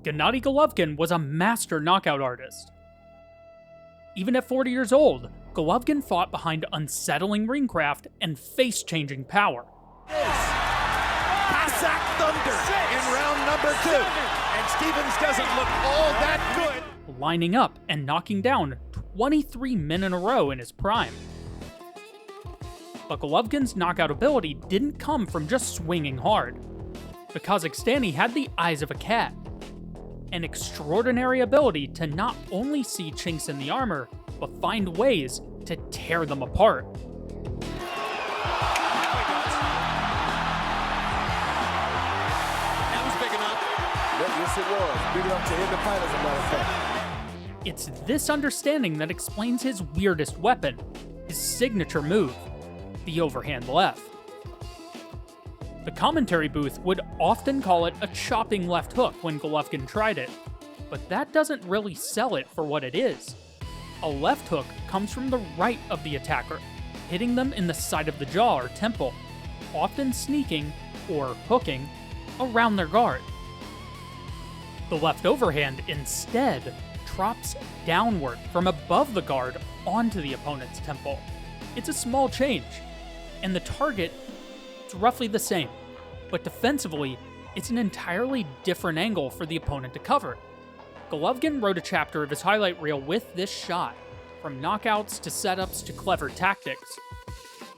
Gennadiy Golovkin was a master knockout artist. Even at 40 years old, Golovkin fought behind unsettling ringcraft and face-changing power. Cossack Thunder in round number 2, and Stevens doesn't look all that good. Lining up and knocking down 23 men in a row in his prime. But Golovkin's knockout ability didn't come from just swinging hard. The Kazakhstani had the eyes of a cat, an extraordinary ability to not only see chinks in the armor, but find ways to tear them apart. That was big enough. Yes, it was. Big enough to end the fight, as a matter of fact. It's this understanding that explains his weirdest weapon, his signature move, the overhand left. The commentary booth would often call it a chopping left hook when Golovkin tried it, but that doesn't really sell it for what it is. A left hook comes from the right of the attacker, hitting them in the side of the jaw or temple, often sneaking, or hooking, around their guard. The left overhand, instead, drops downward from above the guard onto the opponent's temple. It's a small change, and the target is roughly the same, but defensively, it's an entirely different angle for the opponent to cover. Golovkin wrote a chapter of his highlight reel with this shot, from knockouts to setups to clever tactics.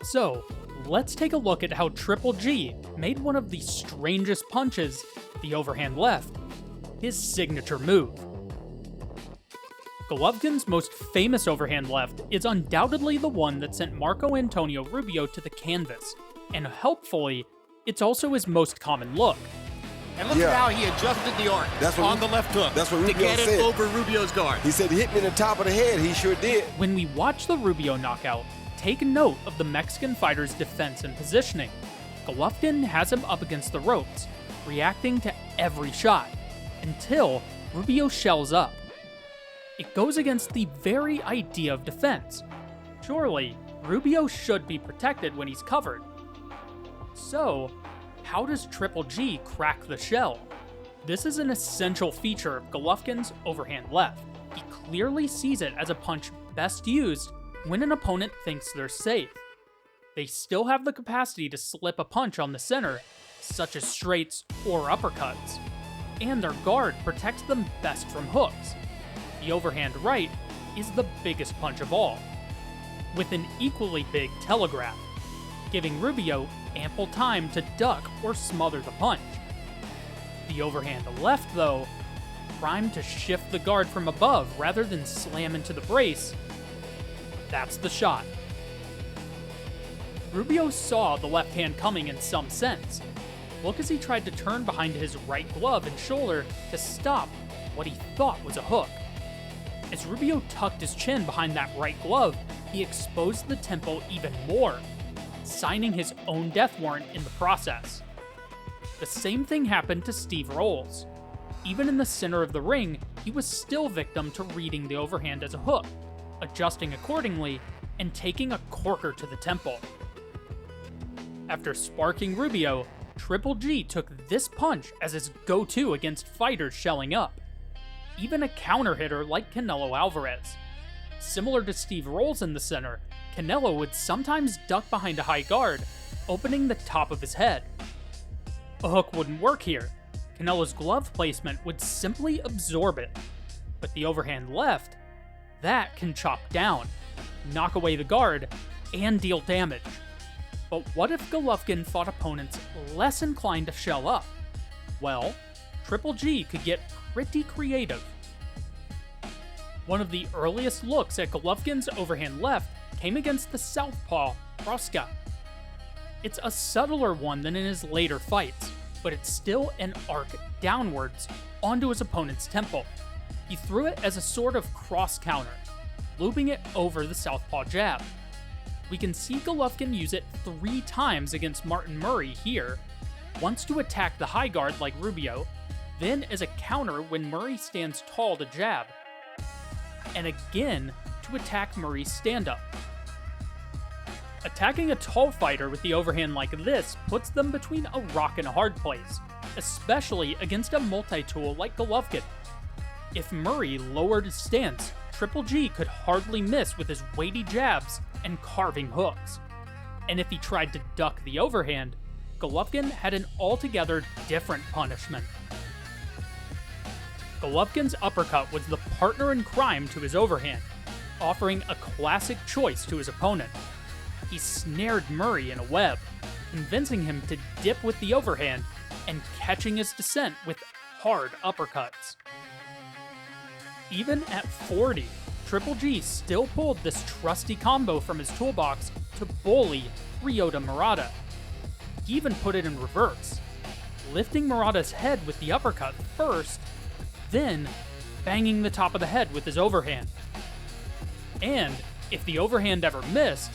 So, let's take a look at how Triple G made one of the strangest punches, the overhand left, his signature move. Golovkin's most famous overhand left is undoubtedly the one that sent Marco Antonio Rubio to the canvas, and helpfully, it's also his most common look. And look at how he adjusted the arc on the left hook that's what to Rubio get it said. over Rubio's guard. He said he hit me in the top of the head. He sure did. When we watch the Rubio knockout, take note of the Mexican fighter's defense and positioning. Golovkin has him up against the ropes, reacting to every shot, until Rubio shells up. It goes against the very idea of defense. Surely, Rubio should be protected when he's covered. So, how does Triple G crack the shell? This is an essential feature of Golovkin's overhand left. He clearly sees it as a punch best used when an opponent thinks they're safe. They still have the capacity to slip a punch on the center, such as straights or uppercuts, and their guard protects them best from hooks. The overhand right is the biggest punch of all, with an equally big telegraph, giving Rubio ample time to duck or smother the punch. The overhand left, though, primed to shift the guard from above rather than slam into the brace, that's the shot. Rubio saw the left hand coming in some sense. Look as he tried to turn behind his right glove and shoulder to stop what he thought was a hook. As Rubio tucked his chin behind that right glove, he exposed the temple even more, signing his own death warrant in the process. The same thing happened to Steve Rolls. Even in the center of the ring, he was still victim to reading the overhand as a hook, adjusting accordingly, and taking a corker to the temple. After sparking Rubio, Triple G took this punch as his go-to against fighters shelling up, even a counter hitter like Canelo Alvarez. Similar to Steve Rolls in the center, Canelo would sometimes duck behind a high guard, opening the top of his head. A hook wouldn't work here. Canelo's glove placement would simply absorb it. But the overhand left, that can chop down, knock away the guard, and deal damage. But what if Golovkin fought opponents less inclined to shell up? Well, Triple G could get pretty creative. One of the earliest looks at Golovkin's overhand left came against the southpaw, Proska. It's a subtler one than in his later fights, but it's still an arc downwards onto his opponent's temple. He threw it as a sort of cross counter, looping it over the southpaw jab. We can see Golovkin use it 3 times against Martin Murray here, once to attack the high guard like Rubio, then as a counter when Murray stands tall to jab, and again to attack Murray's stand-up. Attacking a tall fighter with the overhand like this puts them between a rock and a hard place. especially against a multi-tool like Golovkin. If Murray lowered his stance, Triple G could hardly miss with his weighty jabs and carving hooks. And if he tried to duck the overhand, Golovkin had an altogether different punishment. Golovkin's uppercut was the partner in crime to his overhand, offering a classic choice to his opponent. He snared Murray in a web, convincing him to dip with the overhand and catching his descent with hard uppercuts. Even at 40, Triple G still pulled this trusty combo from his toolbox to bully Ryota Murata. He even put it in reverse, lifting Murata's head with the uppercut first, then banging the top of the head with his overhand. And if the overhand ever missed,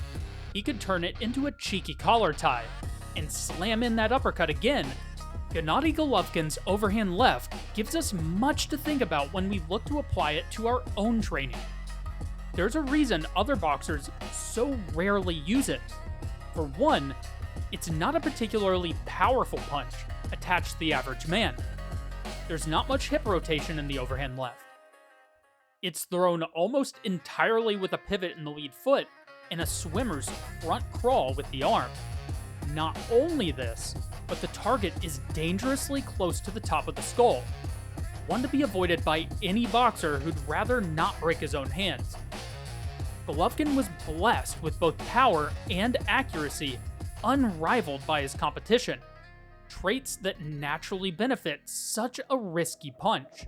he could turn it into a cheeky collar tie and slam in that uppercut again. Gennadiy Golovkin's overhand left gives us much to think about when we look to apply it to our own training. There's a reason other boxers so rarely use it. For one, it's not a particularly powerful punch attached to the average man. There's not much hip rotation in the overhand left. It's thrown almost entirely with a pivot in the lead foot and a swimmer's front crawl with the arm. Not only this, but the target is dangerously close to the top of the skull, one to be avoided by any boxer who'd rather not break his own hands. Golovkin was blessed with both power and accuracy, unrivaled by his competition, traits that naturally benefit such a risky punch.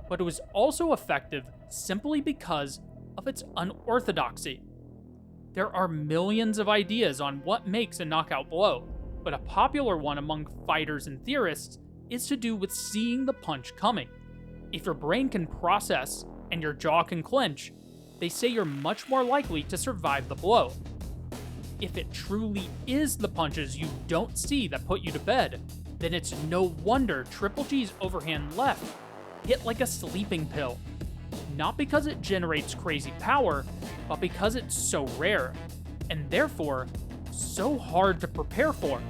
But it was also effective simply because of its unorthodoxy. There are millions of ideas on what makes a knockout blow, but a popular one among fighters and theorists is to do with seeing the punch coming. If your brain can process and your jaw can clench, they say you're much more likely to survive the blow. If it truly is the punches you don't see that put you to bed, then it's no wonder Triple G's overhand left hit like a sleeping pill. Not because it generates crazy power, but because it's so rare, and therefore, so hard to prepare for.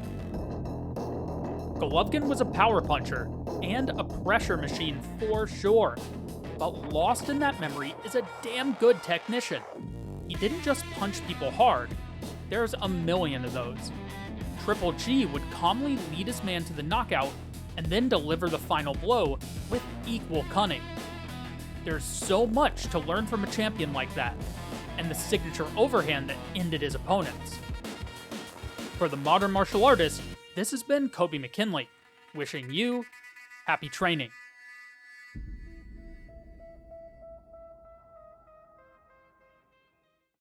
Golovkin was a power puncher, and a pressure machine for sure, but lost in that memory is a damn good technician. He didn't just punch people hard, there's a million of those. Triple G would calmly lead his man to the knockout, and then deliver the final blow with equal cunning. There's so much to learn from a champion like that, and the signature overhand that ended his opponents. For the modern martial artist, this has been Kobe McKinley, wishing you happy training.